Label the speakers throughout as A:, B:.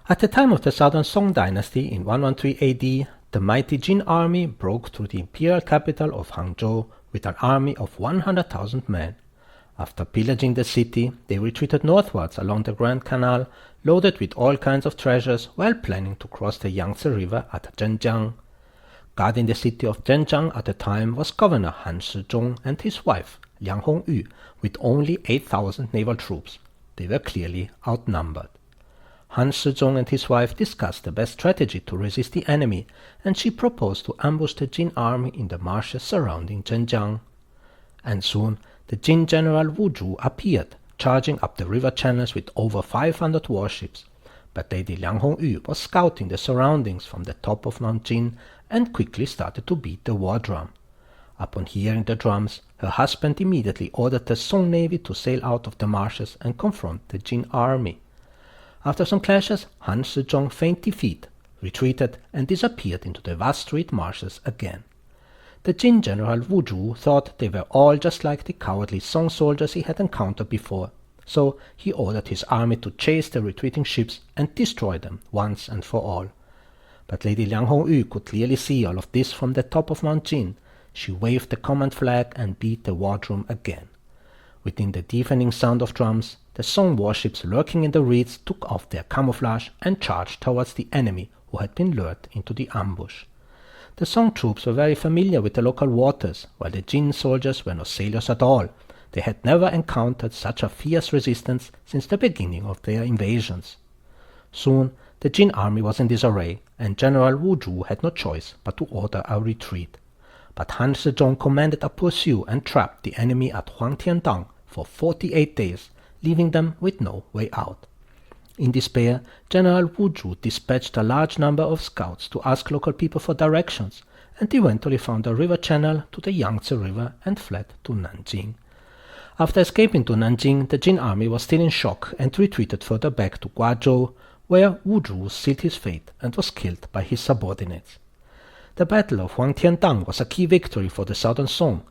A: At the time of the Southern Song dynasty in 113 AD, the mighty Jin army broke through the imperial capital of Hangzhou with an army of 100,000 men. After pillaging the city, they retreated northwards along the Grand Canal, loaded with all kinds of treasures, while planning to cross the Yangtze River at Zhenjiang. Guarding the city of Zhenjiang at the time was Governor Han Shizhong and his wife, Liang Hongyu, with only 8,000 naval troops. They were clearly outnumbered. Han Shizhong and his wife discussed the best strategy to resist the enemy, and she proposed to ambush the Jin army in the marshes surrounding Zhenjiang. And soon the Jin general Wu Zhu appeared, charging up the river channels with over 500 warships. But Lady Liang Hongyu was scouting the surroundings from the top of Mount Jin and quickly started to beat the war drum. Upon hearing the drums, her husband immediately ordered the Song navy to sail out of the marshes and confront the Jin army. After some clashes, Han Shizhong feigned defeat, retreated, and disappeared into the vast reed marshes again. The Jin general Wu Zhu thought they were all just like the cowardly Song soldiers he had encountered before, so he ordered his army to chase the retreating ships and destroy them once and for all. But Lady Liang Hongyu could clearly see all of this from the top of Mount Jin. She waved the command flag and beat the war drum again. Within the deafening sound of drums, the Song warships lurking in the reeds took off their camouflage and charged towards the enemy who had been lured into the ambush. The Song troops were very familiar with the local waters, while the Jin soldiers were no sailors at all. They had never encountered such a fierce resistance since the beginning of their invasions. Soon the Jin army was in disarray, and General Wu Zhu had no choice but to order a retreat. But Han Shizhong commanded a pursuit and trapped the enemy at Huangtiandang for 48 days, leaving them with no way out. In despair, General Wu Zhu dispatched a large number of scouts to ask local people for directions, and eventually found a river channel to the Yangtze River and fled to Nanjing. After escaping to Nanjing, the Jin army was still in shock and retreated further back to Guazhou, where Wu Zhu sealed his fate and was killed by his subordinates. The Battle of Huangtiandang was a key victory for the Southern Song.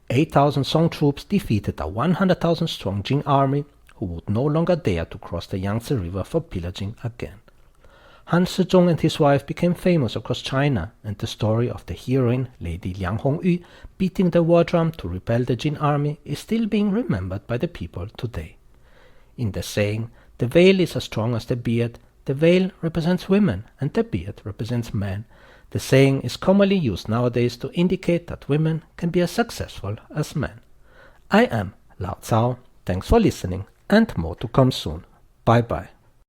A: 8,000 Song troops defeated a 100,000-strong Jin army, who would no longer dare to cross the Yangtze River for pillaging again. Han Shizhong and his wife became famous across China, and the story of the heroine Lady Liang Hongyu beating the war drum to repel the Jin army is still being remembered by the people today. In the saying, "The veil is as strong as the beard," the veil represents women and the beard represents men. The saying is commonly used nowadays to indicate that women can be as successful as men. I am Lao Cao. Thanks for listening, and more to come soon. Bye bye.